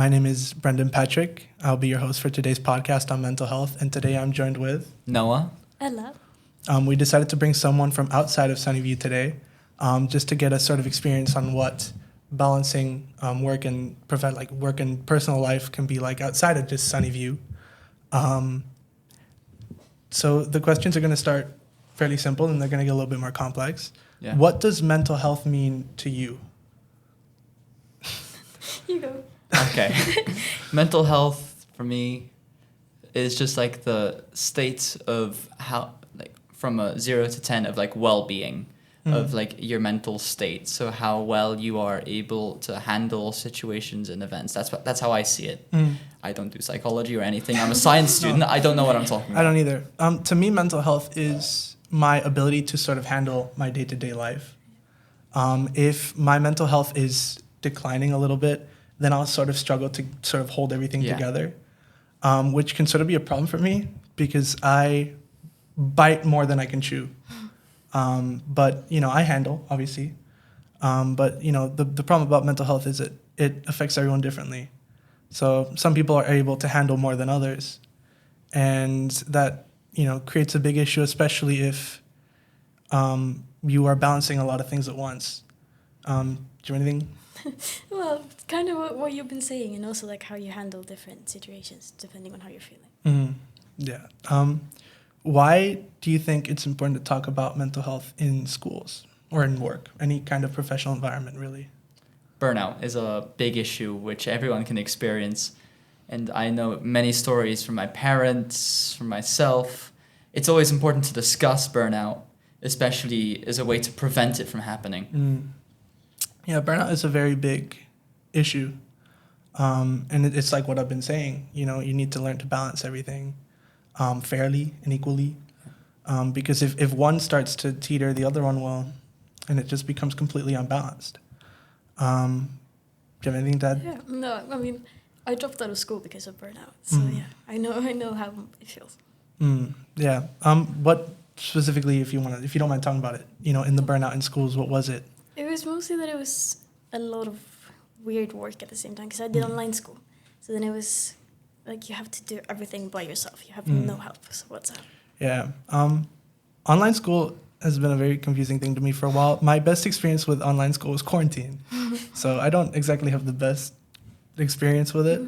My name is Brendan Patrick. I'll be your host for today's podcast on mental health, and today I'm joined with Noah. Ella. We decided to bring someone from outside of Sunnyview today, just to get a sort of experience on what balancing work and work and personal life can be like outside of just Sunnyview. So the questions are going to start fairly simple, and they're going to get a little bit more complex. Yeah. What does mental health mean to you? You go. Okay. Mental health for me is just like the state of how, like, from a 0 to 10 of like well-being of like your mental state. So how well you are able to handle situations and events. That's how I see it. I don't do psychology or anything. I'm a science student. I don't know what I'm talking about. I don't either. To me, mental health is my ability to sort of handle my day-to-day life. If my mental health is declining a little bit, then I'll sort of struggle to sort of hold everything together, which can sort of be a problem for me because I bite more than I can chew. But, I handle, obviously. But, the problem about mental health is it affects everyone differently. So some people are able to handle more than others. And that, creates a big issue, especially if you are balancing a lot of things at once. Do you have anything? Well, it's kind of what you've been saying, and also like how you handle different situations depending on how you're feeling. Mm-hmm. Yeah. Why do you think it's important to talk about mental health in schools or in work, any kind of professional environment, really? Burnout is a big issue which everyone can experience. And I know many stories from my parents, from myself. It's always important to discuss burnout, especially as a way to prevent it from happening. Yeah, burnout is a very big issue. And it's like what I've been saying, you need to learn to balance everything fairly and equally. Because if one starts to teeter, the other one will, and it just becomes completely unbalanced. Do you have anything to add? Yeah, no, I mean, I dropped out of school because of burnout. So yeah, I know how it feels. Yeah. What specifically, if you don't mind talking about it, in the burnout in schools, what was it? It was mostly that it was a lot of weird work at the same time because I did online school. So then it was like you have to do everything by yourself. You have no help. So what's up? Yeah. Online school has been a very confusing thing to me for a while. My best experience with online school was quarantine. So I don't exactly have the best experience with it.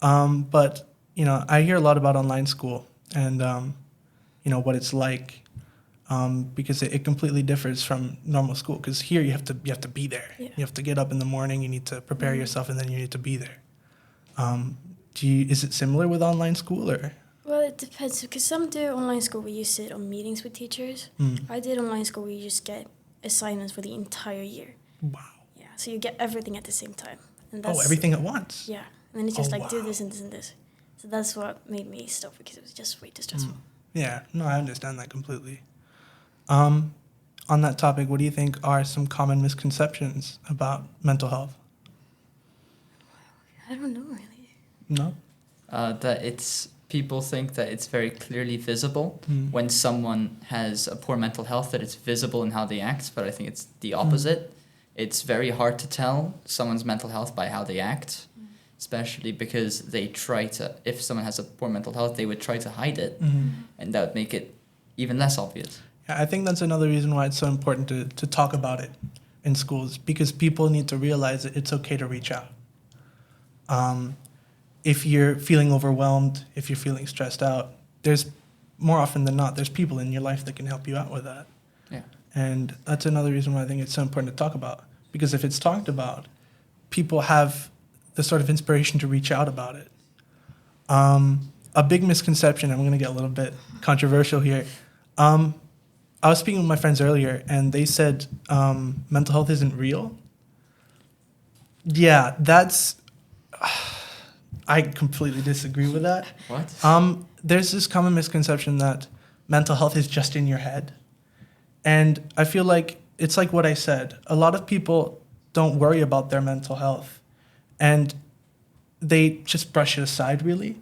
But, I hear a lot about online school and, what it's like. Because it completely differs from normal school. Because here you have to be there. Yeah. You have to get up in the morning. You need to prepare yourself, and then you need to be there. Is it similar with online school or? Well, it depends. Because some do online school where you sit on meetings with teachers. I did online school where you just get assignments for the entire year. Wow. Yeah. So you get everything at the same time. And everything at once. Yeah. And then it's just do this and this and this. So that's what made me stop because it was just way too stressful. Yeah. No, I understand that completely. On that topic, what do you think are some common misconceptions about mental health? I don't know, really. No? That people think that it's very clearly visible when someone has a poor mental health, that it's visible in how they act, but I think it's the opposite. It's very hard to tell someone's mental health by how they act, especially because if someone has a poor mental health, they would try to hide it, and that would make it even less obvious. I think that's another reason why it's so important to talk about it in schools, because people need to realize that it's okay to reach out. If you're feeling overwhelmed, if you're feeling stressed out, there's more often than not, there's people in your life that can help you out with that. Yeah. And that's another reason why I think it's so important to talk about, because if it's talked about, people have the sort of inspiration to reach out about it. A big misconception, I'm going to get a little bit controversial here. I was speaking with my friends earlier, and they said mental health isn't real. Yeah, I completely disagree with that. What? There's this common misconception that mental health is just in your head. And I feel like it's like what I said. A lot of people don't worry about their mental health, and they just brush it aside, really.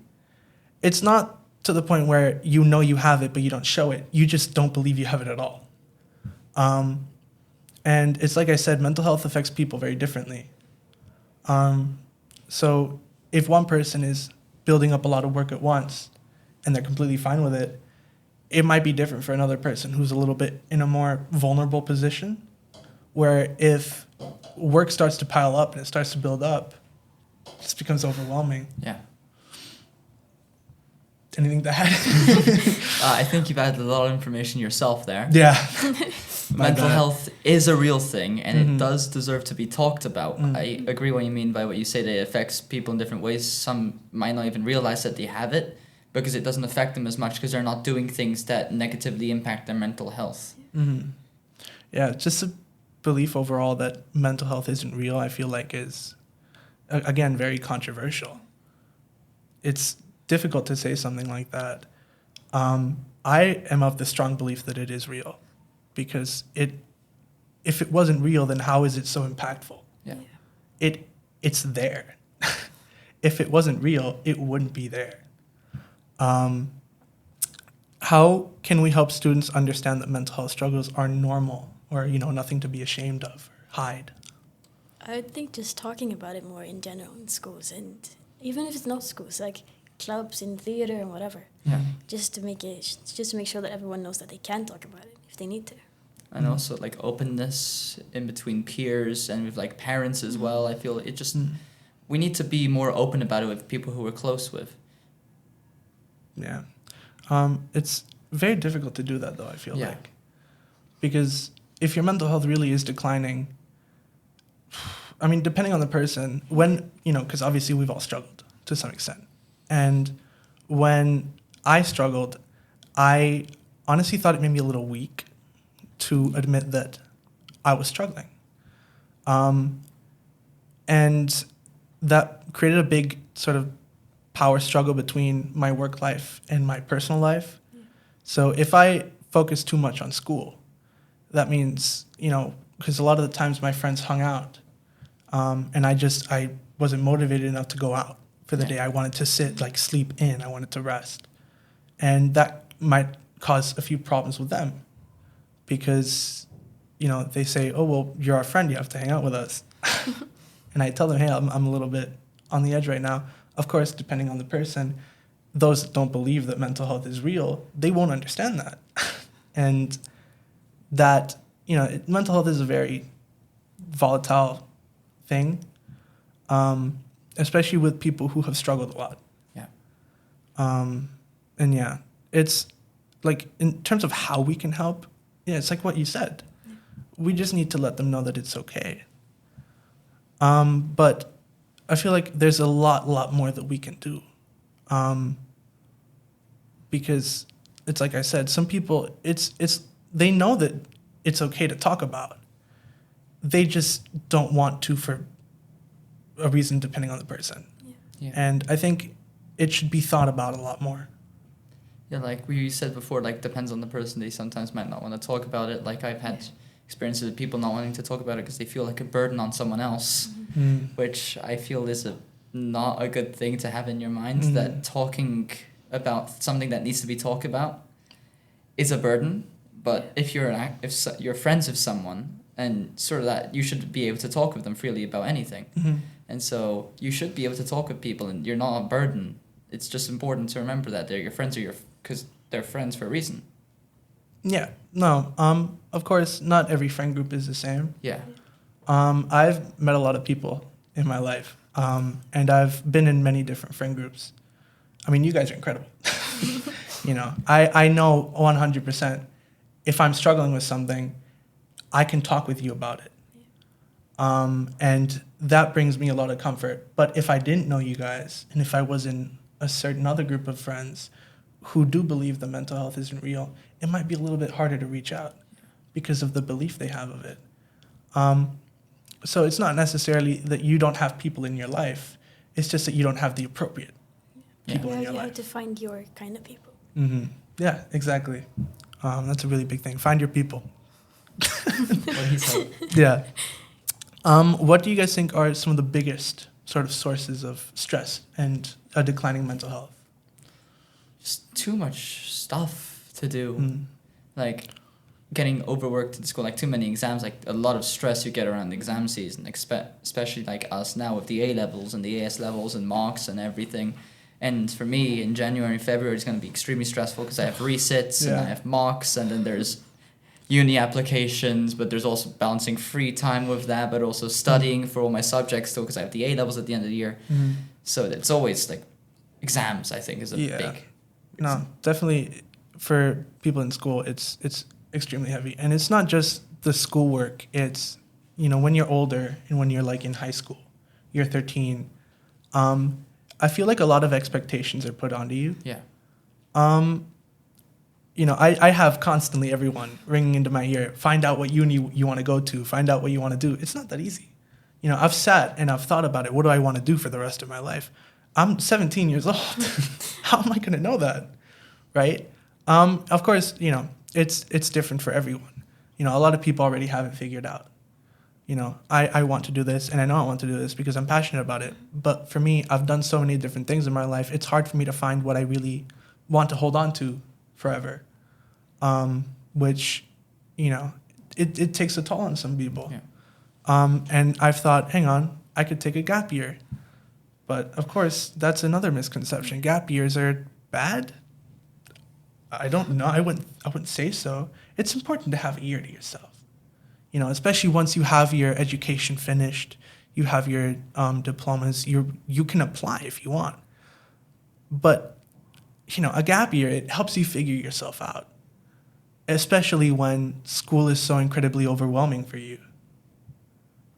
It's not to the point where you have it, but you don't show it. You just don't believe you have it at all. And it's like I said, mental health affects people very differently. So if one person is building up a lot of work at once and they're completely fine with it, it might be different for another person who's a little bit in a more vulnerable position, where if work starts to pile up and it starts to build up, it just becomes overwhelming. Yeah. Anything to add? I think you've added a lot of information yourself there. Yeah. Mental health is a real thing, and Mhm. it does deserve to be talked about. Mm. I agree what you mean by what you say, that it affects people in different ways. Some might not even realize that they have it because it doesn't affect them as much because they're not doing things that negatively impact their mental health. Mm-hmm. Yeah, just a belief overall that mental health isn't real, I feel like is, again, very controversial. It's difficult to say something like that. I am of the strong belief that it is real, because if it wasn't real, then how is it so impactful? Yeah. It's there. If it wasn't real, it wouldn't be there. How can we help students understand that mental health struggles are normal, or nothing to be ashamed of or hide? I think just talking about it more in general in schools, and even if it's not schools, like clubs in theater and whatever, Yeah. just to make sure that everyone knows that they can talk about it if they need to. And also like openness in between peers and with like parents as well. I feel it just, we need to be more open about it with people who we're close with. Yeah. It's very difficult to do that, though, I feel Yeah. like. Because if your mental health really is declining, I mean, depending on the person, when, because obviously we've all struggled to some extent. And when I struggled, I honestly thought it made me a little weak to admit that I was struggling. And that created a big sort of power struggle between my work life and my personal life. So if I focus too much on school, that means, because a lot of the times my friends hung out, and I wasn't motivated enough to go out for the day. I wanted to sleep in. I wanted to rest. And that might cause a few problems with them, because, they say, oh, well, you're our friend. You have to hang out with us. And I tell them, hey, I'm a little bit on the edge right now. Of course, depending on the person, those that don't believe that mental health is real, they won't understand that. And that, mental health is a very volatile thing, especially with people who have struggled a lot. Yeah. And yeah, it's like, in terms of how we can help, it's like what you said. We just need to let them know that it's okay. But I feel like there's a lot more that we can do. Because it's like I said, some people, they know that it's okay to talk about. They just don't want to for a reason depending on the person. Yeah. And I think it should be thought about a lot more. Yeah, like we said before, like depends on the person. They sometimes might not want to talk about it. Like I've had experiences of people not wanting to talk about it because they feel like a burden on someone else, which I feel is not a good thing to have in your mind. That talking about something that needs to be talked about is a burden. But if you're friends with someone, and sort of that, you should be able to talk with them freely about anything. And so you should be able to talk with people, and you're not a burden. It's just important to remember that they're your friends, because they're friends for a reason. Yeah, no, of course, not every friend group is the same. Yeah. I've met a lot of people in my life, and I've been in many different friend groups. I mean, you guys are incredible. I know 100% if I'm struggling with something, I can talk with you about it. And that brings me a lot of comfort. But if I didn't know you guys, and if I was in a certain other group of friends who do believe that mental health isn't real, it might be a little bit harder to reach out because of the belief they have of it. So it's not necessarily that you don't have people in your life. It's just that you don't have the appropriate people in your You life. have to find your kind of people. Yeah, exactly. That's a really big thing. Find your people. What he said. Yeah. What do you guys think are some of the biggest sort of sources of stress and a declining mental health? Just too much stuff to do. Like getting overworked in school, like too many exams, like a lot of stress you get around the exam season, especially like us now with the A levels and the AS levels and mocks and everything. And for me, in January and February, it's going to be extremely stressful because I have resits and I have mocks, and then there's uni applications, but there's also balancing free time with that, but also studying for all my subjects still because I have the A levels at the end of the year. So it's always like exams, I think, is a big. No, definitely for people in school, it's extremely heavy. And it's not just the schoolwork. It's, you know, when you're older and when you're like in high school, you're 13, I feel like a lot of expectations are put onto you. Yeah. You know, I have constantly everyone ringing into my ear, find out what uni you want to go to, find out what you want to do. It's not that easy. You know, I've sat and I've thought about it. What do I want to do for the rest of my life? I'm 17 years old. How am I going to know that? Right? Of course, you know, it's different for everyone. You know, a lot of people already have it figured out. You know, I want to do this, and I know I want to do this because I'm passionate about it. But for me, I've done so many different things in my life. It's hard for me to find what I really want to hold on to forever, which, you know, it takes a toll on some people. Yeah. And I've thought, hang on, I could take a gap year. But of course, that's another misconception. Gap years are bad. I don't know. I wouldn't say so. It's important to have a year to yourself. You know, especially once you have your education finished, you have your diplomas, you can apply if you want. But, you know, a gap year, it helps you figure yourself out, especially when school is so incredibly overwhelming for you.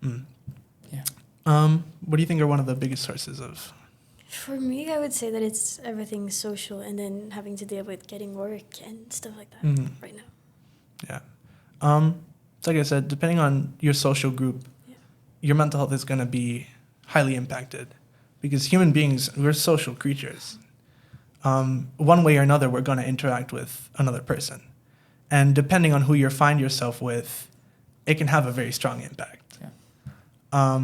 Yeah. What do you think are one of the biggest sources of? For me, I would say that it's everything social and then having to deal with getting work and stuff like that right now. Yeah. It's like I said, depending on your social group, your mental health is going to be highly impacted because human beings, we're social creatures. One way or another, we're going to interact with another person. And depending on who you find yourself with, it can have a very strong impact. Yeah.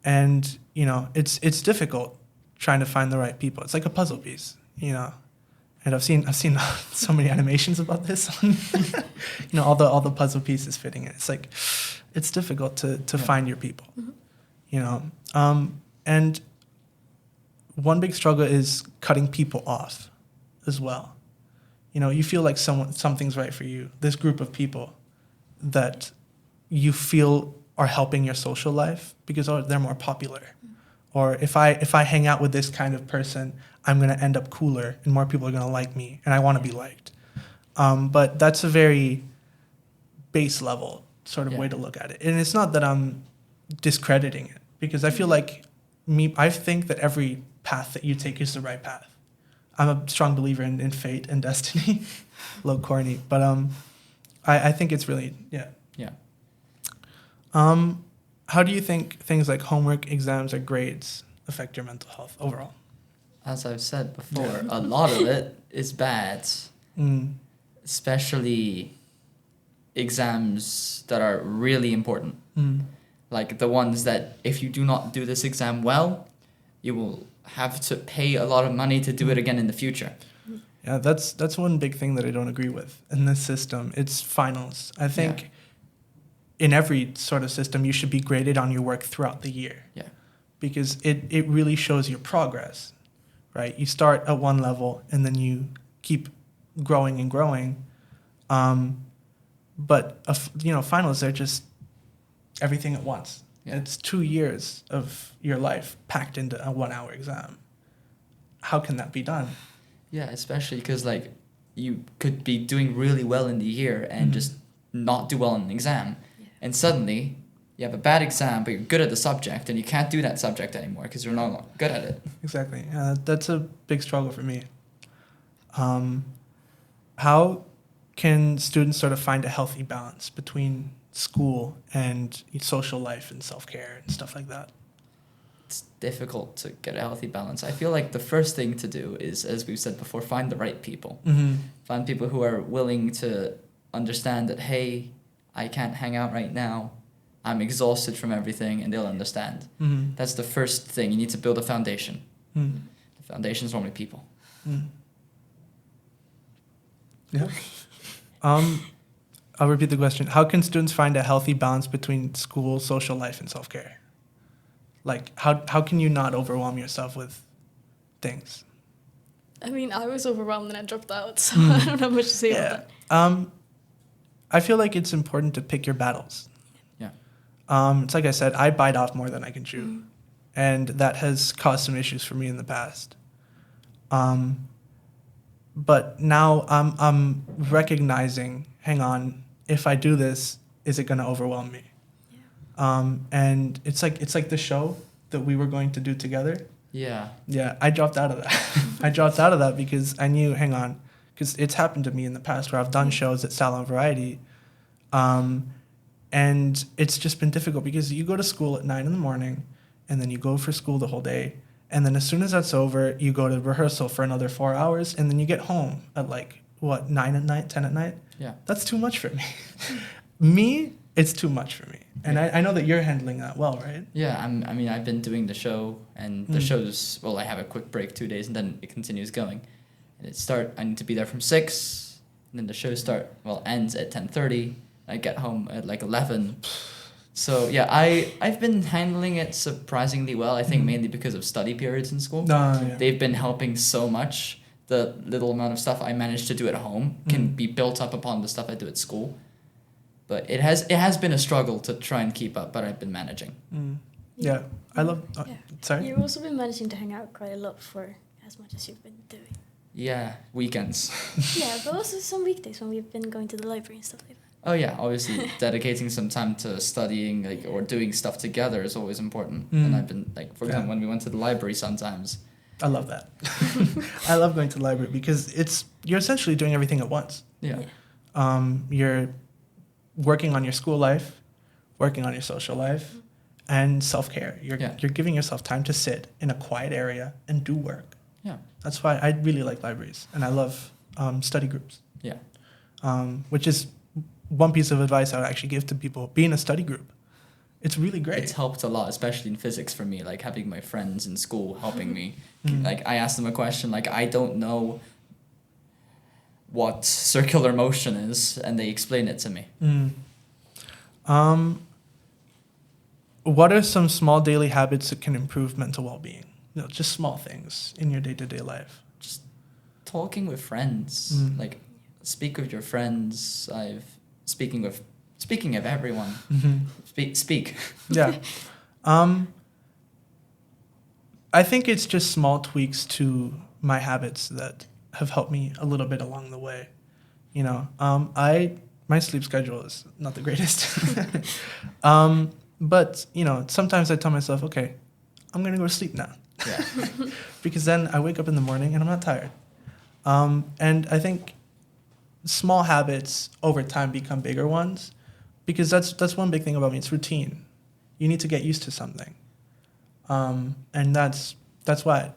And, you know, it's difficult trying to find the right people. It's like a puzzle piece, you know. And I've seen so many animations about this on, you know, all the puzzle pieces fitting in. It's like, it's difficult to find your people, you know. And one big struggle is cutting people off as well. You know, you feel like something's right for you. This group of people that you feel are helping your social life because they're more popular. Or if I hang out with this kind of person, I'm going to end up cooler and more people are going to like me and I want to be liked. But that's a very base level sort of way to look at it. And it's not that I'm discrediting it because I feel like I think that every path that you take is the right path. I'm a strong believer in fate and destiny. A little corny, but I think it's really, yeah. How do you think things like homework, exams, or grades affect your mental health overall? As I've said before, a lot of it is bad, especially exams that are really important. Like the ones that if you do not do this exam well, you will have to pay a lot of money to do it again in the future. Yeah, that's one big thing that I don't agree with in this system. It's finals. I think in every sort of system, you should be graded on your work throughout the year. Yeah. Because it really shows your progress, right? You start at one level and then you keep growing and growing. But, you know, finals, they're just everything at once. Yeah. It's 2 years of your life packed into a 1 hour exam. How can that be done? Yeah, especially because, like, you could be doing really well in the year and just not do well in an exam. Yeah. And suddenly you have a bad exam, but you're good at the subject and you can't do that subject anymore because you're not good at it. Exactly. That's a big struggle for me. How can students sort of find a healthy balance between school and social life and self-care and stuff like that? It's difficult to get a healthy balance. I feel like the first thing to do is, as we've said before, find the right people. Find people who are willing to understand that, hey, I can't hang out right now. I'm exhausted from everything, and they'll understand. That's the first thing. You need to build a foundation. The foundation is normally people. Yeah. I'll repeat the question. How can students find a healthy balance between school, social life, and self-care? Like, how can you not overwhelm yourself with things? I mean, I was overwhelmed and I dropped out, so I don't have much to say about that. I feel like it's important to pick your battles. Yeah. It's like I said, I bite off more than I can chew. And that has caused some issues for me in the past. But now I'm recognizing, hang on, if I do this, is it going to overwhelm me? Yeah. And it's like the show that we were going to do together. Yeah. Yeah, I dropped out of that. I dropped out of that because I knew, hang on, because it's happened to me in the past where I've done shows at Salon Variety, and it's just been difficult because you go to school at 9 a.m, and then you go for school the whole day, and then as soon as that's over, you go to rehearsal for another 4 hours, and then you get home at 9 at night, 10 at night? Yeah. That's too much for me. It's too much for me. And I know that you're handling that well, right? Yeah, I mean, I've been doing the show, and the show's, well, I have a quick break, 2 days, and then it continues going. And I need to be there from 6, and then the show ends at 10:30. I get home at 11. So, yeah, I've been handling it surprisingly well, I think mainly because of study periods in school. Yeah. They've been helping so much. The little amount of stuff I manage to do at home can be built up upon the stuff I do at school. But it has been a struggle to try and keep up, but I've been managing. Yeah, I love... Sorry? You've also been managing to hang out quite a lot for as much as you've been doing. Yeah, weekends. Yeah, but also some weekdays when we've been going to the library and stuff like that. Oh yeah, obviously dedicating some time to studying or doing stuff together is always important. And I've been for example, when we went to the library sometimes. I love that. I love going to the library because you're essentially doing everything at once. Yeah. You're working on your school life, working on your social life, and self-care. You're giving yourself time to sit in a quiet area and do work. Yeah. That's why I really like libraries, and I love study groups. Yeah. Which is one piece of advice I would actually give to people. Be in a study group. It's really great. It's helped a lot, especially in physics for me, having my friends in school helping me. I asked them a question, I don't know what circular motion is, and they explain it to me. What are some small daily habits that can improve mental well-being? Just small things in your day-to-day life. Just talking with friends. Speak with your friends. Speaking of everyone. Speak. Yeah. I think it's just small tweaks to my habits that have helped me a little bit along the way. My sleep schedule is not the greatest. But, sometimes I tell myself, okay, I'm going to go to sleep now. Yeah. Because then I wake up in the morning and I'm not tired. And I think small habits over time become bigger ones because that's one big thing about me. It's routine. You need to get used to something. And that's why,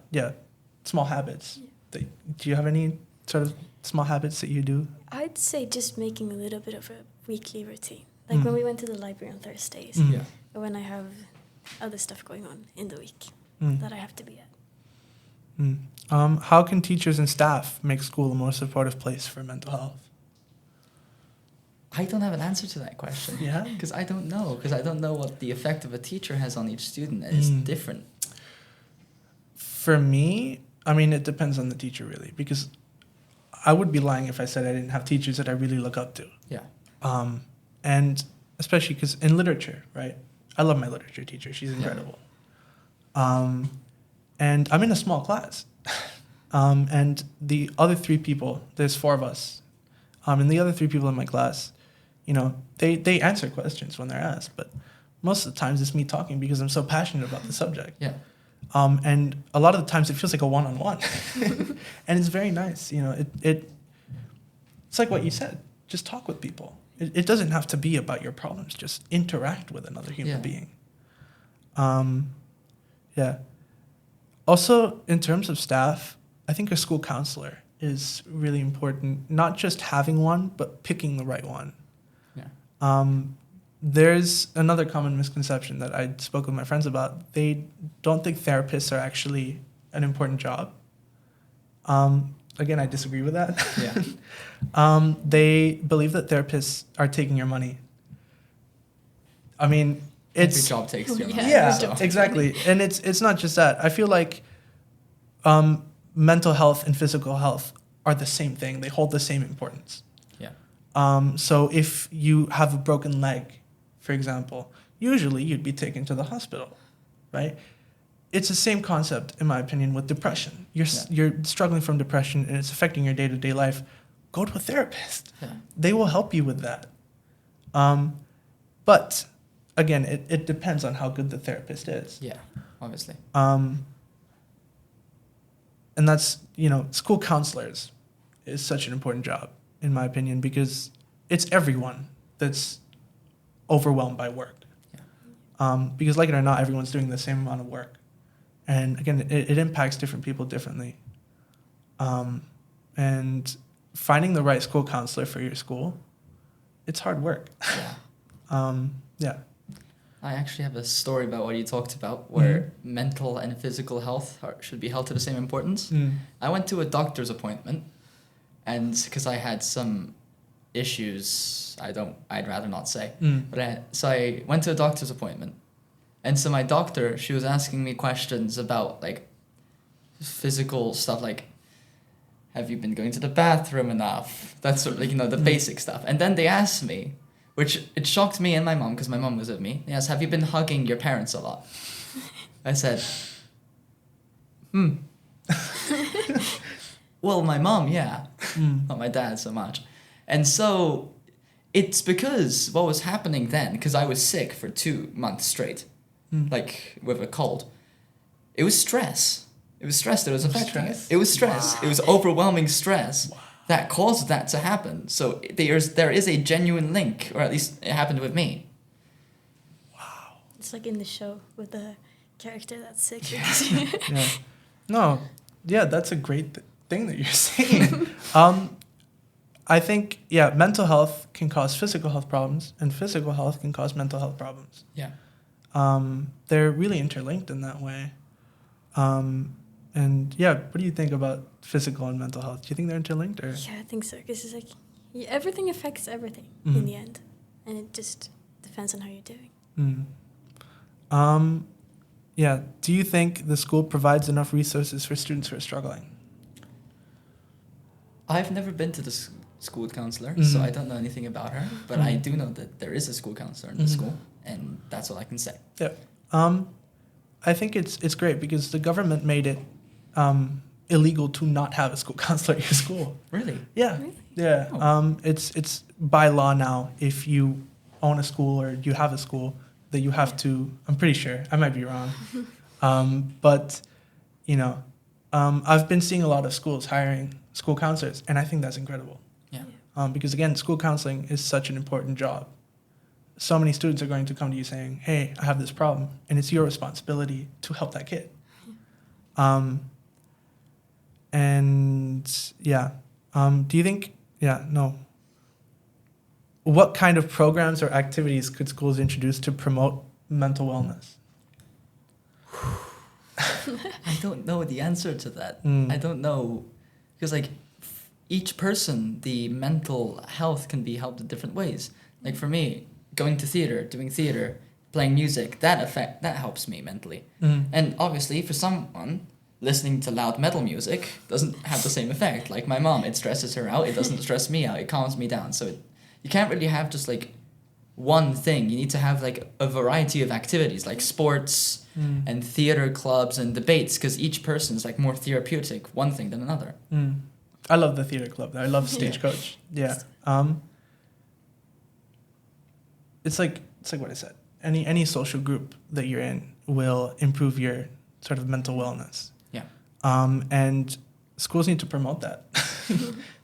small habits. Do you have any sort of small habits that you do? I'd say just making a little bit of a weekly routine. When we went to the library on Thursdays, Yeah. or when I have other stuff going on in the week that I have to be at. How can teachers and staff make school a more supportive place for mental health? I don't have an answer to that question. Yeah? Because I don't know. Because I don't know what the effect of a teacher has on each student. It's different. For me, it depends on the teacher, really. Because I would be lying if I said I didn't have teachers that I really look up to. Yeah. And especially because in literature, right? I love my literature teacher. She's incredible. And I'm in a small class. And the other 3 people, there's 4 of us. And the other 3 people in my class, they answer questions when they're asked. But most of the times it's me talking because I'm so passionate about the subject. Yeah. And a lot of the times it feels like a one-on-one. And it's very nice. It's like what you said. Just talk with people. It doesn't have to be about your problems. Just interact with another human being. Yeah. Also, in terms of staff, I think a school counselor is really important. Not just having one, but picking the right one. Yeah. There's another common misconception that I spoke with my friends about. They don't think therapists are actually an important job. again, I disagree with that. Yeah. They believe that therapists are taking your money. I mean, Every it's job takes your Yeah. money. yeah, so. exactly, and it's not just that. I feel like mental health and physical health are the same thing. They hold the same importance. Yeah. So if you have a broken leg, for example, usually you'd be taken to the hospital, right? It's the same concept, in my opinion, with depression. You're struggling from depression and it's affecting your day-to-day life. Go to a therapist. Yeah. They will help you with that. But again, it depends on how good the therapist is. Yeah. Obviously. And that's, school counselors is such an important job, in my opinion, because it's everyone that's overwhelmed by work. Yeah. Because like it or not, everyone's doing the same amount of work. And again, it impacts different people differently. And finding the right school counselor for your school, it's hard work. Yeah. Yeah. I actually have a story about what you talked about, where mental and physical health should be held to the same importance. I went to a doctor's appointment, and because I had some issues, I'd rather not say. So I went to a doctor's appointment, and so my doctor, she was asking me questions about like physical stuff, like, have you been going to the bathroom enough? That's sort of like, the basic stuff. And then they asked me, which it shocked me and my mom, because my mom was with me. They asked, have you been hugging your parents a lot? I said, Well, my mom, yeah. Not my dad so much. And so it's because what was happening then, because I was sick for 2 months straight, like with a cold. It was stress. It was stress that was affecting it. It was stress. Wow. It was overwhelming stress that caused that to happen. So there is a genuine link, or at least it happened with me. Wow. It's like in the show with the character that's sick. Yeah. No. Yeah, that's a great thing that you're saying. I think, mental health can cause physical health problems, and physical health can cause mental health problems. Yeah. They're really interlinked in that way. And what do you think about physical and mental health? Do you think they're interlinked? Or? Yeah, I think so. Because it's like everything affects everything in the end. And it just depends on how you're doing. Do you think the school provides enough resources for students who are struggling? I've never been to the school counselor, so I don't know anything about her. But I do know that there is a school counselor in the school, and that's all I can say. Yeah. I think it's great because the government made it illegal to not have a school counselor at your school. Really? Yeah. Really? Yeah. Oh. It's by law now, if you own a school or you have a school, that you have to, I'm pretty sure, I might be wrong. But I've been seeing a lot of schools hiring school counselors, and I think that's incredible. Yeah. Because again, school counseling is such an important job. So many students are going to come to you saying, hey, I have this problem, and it's your responsibility to help that kid. Do you think, what kind of programs or activities could schools introduce to promote mental wellness? I don't know the answer to that. I don't know, because each person, the mental health can be helped in different ways. Like for me, going to theater, doing theater, playing music, that helps me mentally. And obviously for someone, listening to loud metal music doesn't have the same effect. Like my mom, it stresses her out. It doesn't stress me out. It calms me down. So you can't really have just one thing. You need to have a variety of activities, like sports and theater clubs and debates, because each person's more therapeutic one thing than another. I love the theater club. I love Stagecoach. Yeah. It's like what I said. Any social group that you're in will improve your sort of mental wellness. Yeah. And schools need to promote that.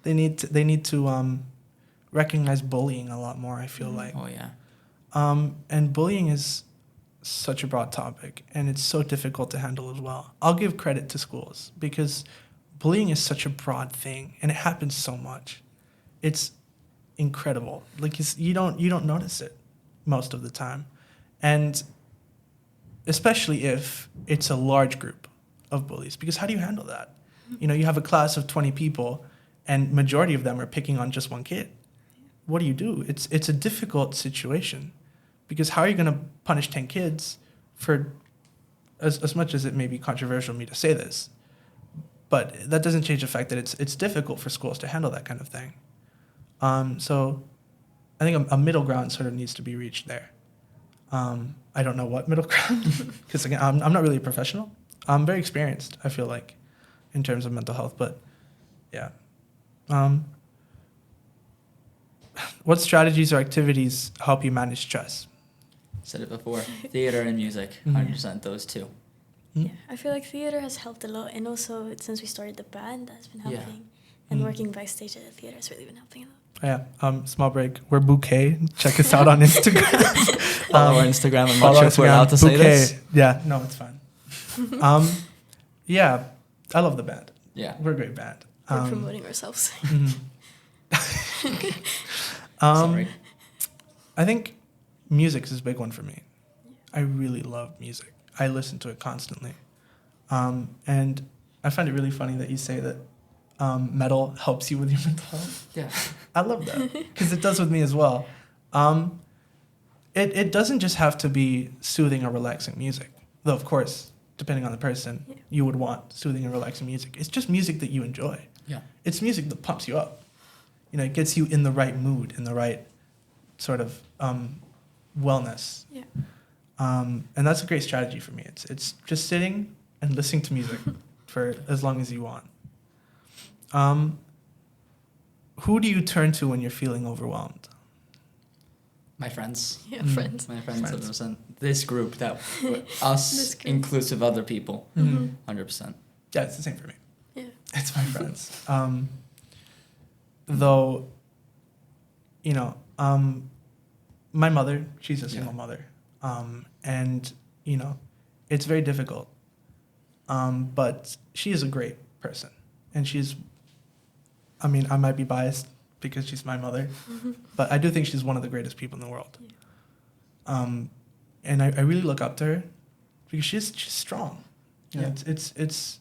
They need to recognize bullying a lot more, I feel like. Oh yeah. And bullying is such a broad topic, and it's so difficult to handle as well. I'll give credit to schools because bullying is such a broad thing, and it happens so much. It's incredible. You don't notice it most of the time, and especially if it's a large group of bullies. Because how do you handle that? You know, you have a class of 20 people, and majority of them are picking on just one kid. What do you do? It's a difficult situation, because how are you going to punish 10 kids for, as much as it may be controversial of me to say this, but that doesn't change the fact that it's difficult for schools to handle that kind of thing. So I think a middle ground sort of needs to be reached there. I don't know what middle ground, because again, I'm not really a professional. I'm very experienced, I feel like, in terms of mental health, but yeah. What strategies or activities help you manage stress? Said it before, theater and music, 100% those two. Yeah, I feel like theater has helped a lot, and also since we started the band, that's been Yeah. helping. And working backstage at the theater has really been helping a lot. Yeah, small break. We're Bouquet. Check us out on Instagram. Follow our Instagram. I'm follow not sure us if we're on allowed to say Bouquet. this. Yeah, no, it's fine. Yeah, I love the band. Yeah. We're a great band. We're promoting ourselves. Sorry. I think music is a big one for me. I really love music. I listen to it constantly. And I find it really funny that you say that metal helps you with your mental health. Yeah. I love that, because it does with me as well. It doesn't just have to be soothing or relaxing music, though of course, depending on the person, you would want soothing and relaxing music. It's just music that you enjoy. Yeah. It's music that pumps you up. You know, it gets you in the right mood, in the right sort of wellness. Yeah. And that's a great strategy for me. It's just sitting and listening to music for as long as you want. Who do you turn to when you're feeling overwhelmed? My friends. Yeah, friends. My friends, Friends. 100%. This group, us, This group. inclusive other people, 100%. Yeah, it's the same for me. Yeah. It's my friends. Though, you know, my mother, she's a single mother. And, you know, it's very difficult. But she is a great person. And she's, I mean, I might be biased because she's my mother, but I do think she's one of the greatest people in the world. Yeah. And I really look up to her because she's strong. You know, it's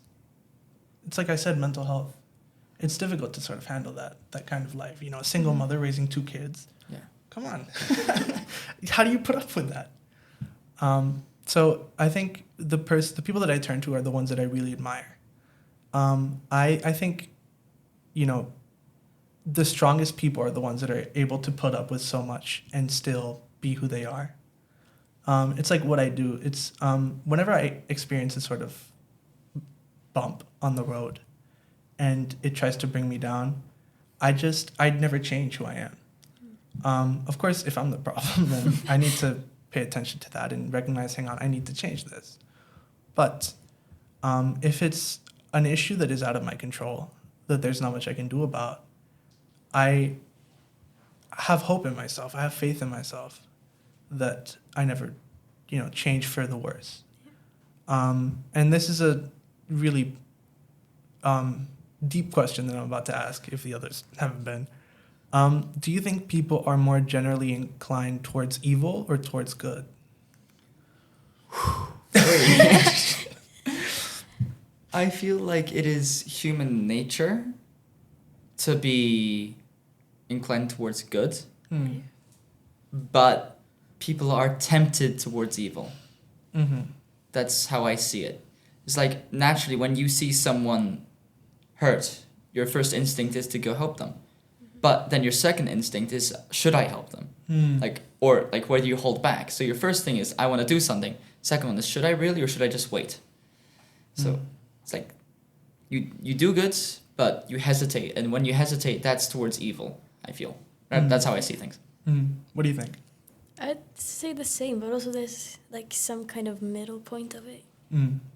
like I said, mental health. It's difficult to sort of handle that kind of life. You know, a single mother raising 2 kids. Yeah. Come on. How do you put up with that? So I think the people that I turn to are the ones that I really admire. I think, you know, the strongest people are the ones that are able to put up with so much and still be who they are. It's like what I do. It's whenever I experience a sort of bump on the road and it tries to bring me down, I'd never change who I am. Of course, if I'm the problem, then I need to pay attention to that and recognize, hang on, I need to change this. But if it's an issue that is out of my control, that there's not much I can do about, I have hope in myself. I have faith in myself that I never, you know, change for the worse. And this is a really deep question that I'm about to ask, if the others haven't been. Do you think people are more generally inclined towards evil or towards good? I feel like it is human nature to be inclined towards good, but people are tempted towards evil. That's how I see it. It's like naturally when you see someone hurt, your first instinct is to go help them. But then your second instinct is, should I help them? Or where do you hold back? So your first thing is, I want to do something. Second one is, should I really, or should I just wait? So it's like, you do good, but you hesitate. And when you hesitate, that's towards evil, I feel. That's how I see things. What do you think? I'd say the same, but also there's like some kind of middle point of it.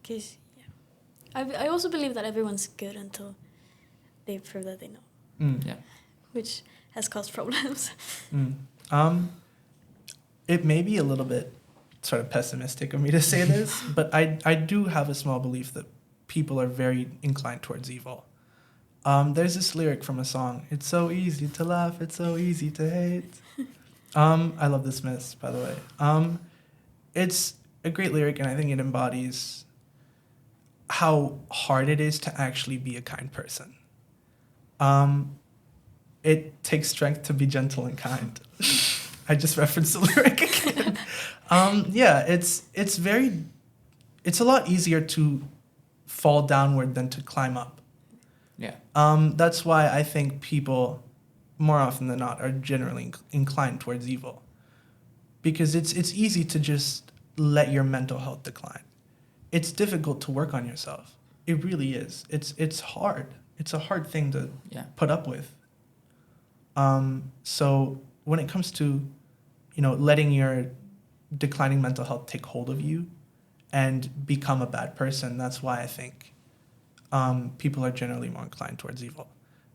Because, I also believe that everyone's good until they prove that they know. Yeah. Which has caused problems. It may be a little bit sort of pessimistic of me to say this, but I do have a small belief that people are very inclined towards evil. There's this lyric from a song, "It's so easy to laugh, it's so easy to hate." I love the Smiths, by the way. It's a great lyric, and I think it embodies how hard it is to actually be a kind person. It takes strength to be gentle and kind. I just referenced the lyric again. It's a lot easier to fall downward than to climb up. Yeah. That's why I think people, more often than not, are generally inclined towards evil. Because it's easy to just let your mental health decline. It's difficult to work on yourself. It really is. It's hard. It's a hard thing to put up with. So when it comes to, letting your declining mental health take hold of you and become a bad person, that's why I think people are generally more inclined towards evil.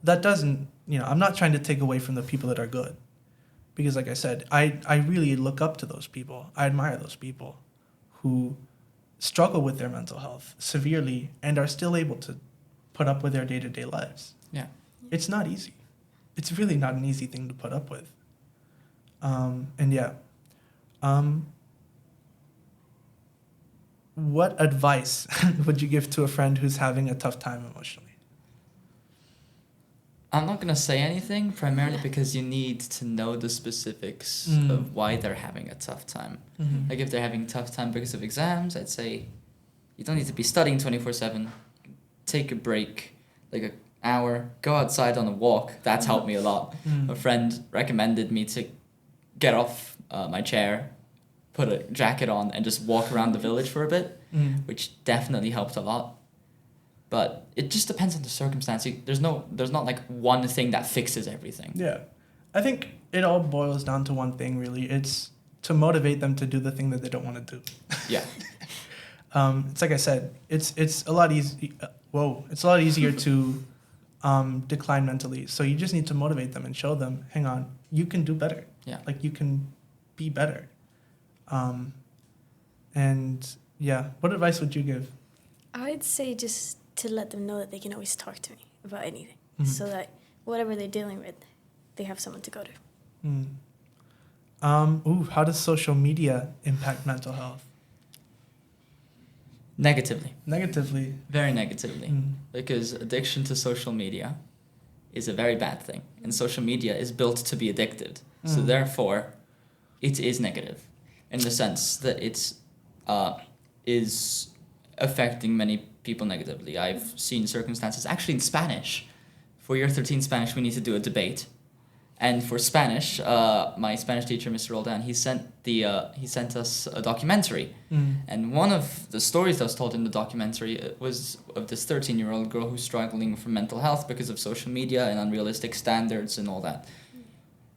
That doesn't, I'm not trying to take away from the people that are good. Because like I said, I really look up to those people. I admire those people who struggle with their mental health severely and are still able to put up with their day-to-day lives. Yeah. It's not easy. It's really not an easy thing to put up with. What advice would you give to a friend who's having a tough time emotionally? I'm not going to say anything, primarily because you need to know the specifics of why they're having a tough time. Mm-hmm. Like if they're having a tough time because of exams, I'd say you don't need to be studying 24/7. Take a break, like an hour, go outside on a walk. That's helped me a lot. A friend recommended me to get off my chair, put a jacket on, and just walk around the village for a bit, which definitely helped a lot. But it just depends on the circumstance. There's not like one thing that fixes everything. Yeah. I think it all boils down to one thing, really. It's to motivate them to do the thing that they don't want to do. Yeah. It's like I said, it's a lot easier to decline mentally. So you just need to motivate them and show them, hang on, you can do better. Yeah. Like you can be better. What advice would you give? I'd say just to let them know that they can always talk to me about anything, Mm-hmm. so that whatever they're dealing with, they have someone to go to. How does social media impact mental health? Negatively. Negatively. Very negatively. Because addiction to social media is a very bad thing. And social media is built to be addicted. So therefore, it is negative in the sense that it is affecting many people negatively. I've seen circumstances, actually in Spanish. For year 13 Spanish, we need to do a debate. And for Spanish, my Spanish teacher, Mr. Roldan, he sent us a documentary. And one of the stories that was told in the documentary was of this 13-year-old girl who's struggling for mental health because of social media and unrealistic standards and all that.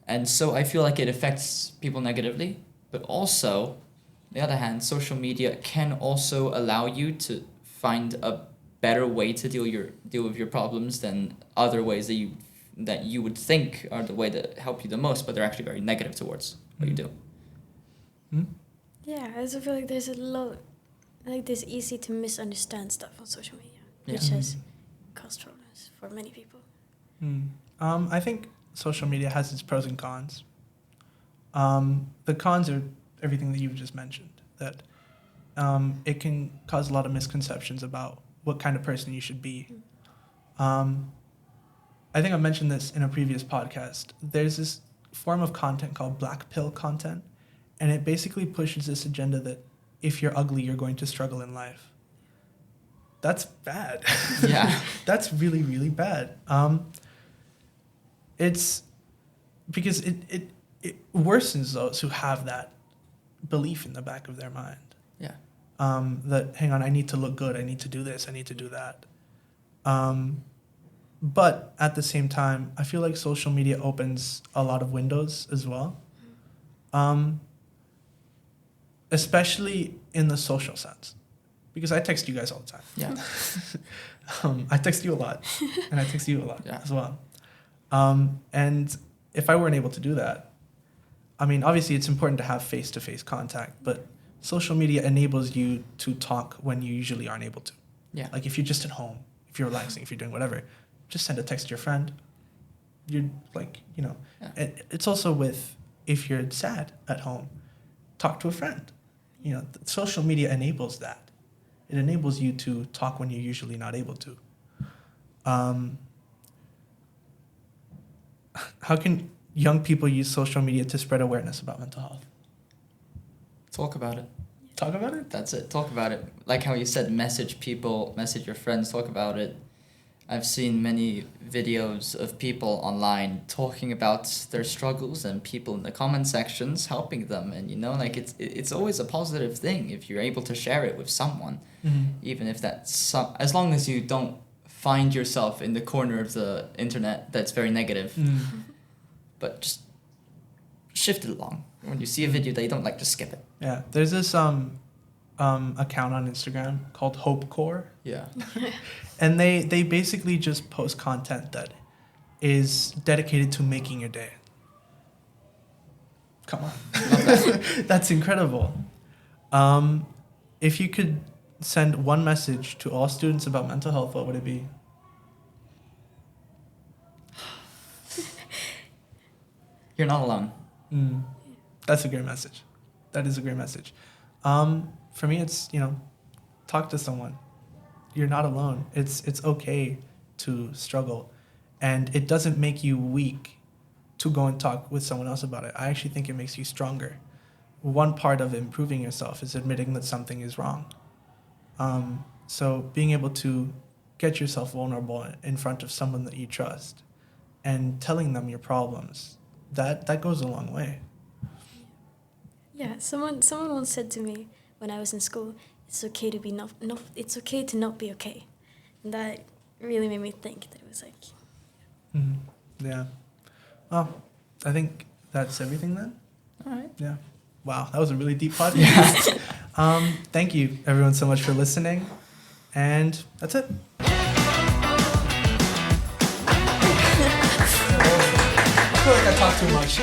And so I feel like it affects people negatively, but also, on the other hand, social media can also allow you to find a better way to deal with your problems than other ways that you would think are the way that help you the most, but they're actually very negative towards what you do. Yeah, I also feel like there's a lot, like it's easy to misunderstand stuff on social media, which Yeah. has caused problems for many people. I think social media has its pros and cons. The cons are everything that you've just mentioned, that it can cause a lot of misconceptions about what kind of person you should be. I think I mentioned this in a previous podcast. There's this form of content called black pill content, and it basically pushes this agenda that if you're ugly, you're going to struggle in life. That's bad. Yeah. That's really, really bad. It's because it worsens those who have that belief in the back of their mind. Yeah. That, hang on, I need to look good, I need to do this, I need to do that. But at the same time, I feel like social media opens a lot of windows as well. Especially in the social sense. Because I text you guys all the time. Yeah. I text you a lot, and I text you a lot Yeah. as well. And if I weren't able to do that, I mean, obviously it's important to have face-to-face contact, but social media enables you to talk when you usually aren't able to. Yeah. Like if you're just at home, if you're relaxing, if you're doing whatever, just send a text to your friend. You're like, Yeah. It's also with, if you're sad at home, talk to a friend. Social media enables that. It enables you to talk when you're usually not able to. How can young people use social media to spread awareness about mental health? Talk about it. Talk about it? That's it. Talk about it. Like how you said, message people, message your friends, talk about it. I've seen many videos of people online talking about their struggles and people in the comment sections helping them. And, you know, like it's always a positive thing if you're able to share it with someone, even if that's as long as you don't find yourself in the corner of the internet that's very negative. But just shift it along. When you see a video that you don't like, just skip it. Yeah, there's this account on Instagram called Hope Core. Yeah. And they basically just post content that is dedicated to making your day. Come on. That's incredible. If you could send one message to all students about mental health, what would it be? You're not alone. That's a great message. That is a great message. For me, it's, talk to someone. You're not alone. It's okay to struggle. And it doesn't make you weak to go and talk with someone else about it. I actually think it makes you stronger. One part of improving yourself is admitting that something is wrong. So being able to get yourself vulnerable in front of someone that you trust and telling them your problems, that goes a long way. Yeah, someone once said to me when I was in school, it's okay to be it's okay to not be okay. And that really made me think that it was like... Yeah. Well, I think that's everything then. All right. Yeah. Wow, that was a really deep podcast. Thank you, everyone, so much for listening. And that's it. I feel like I talked too much.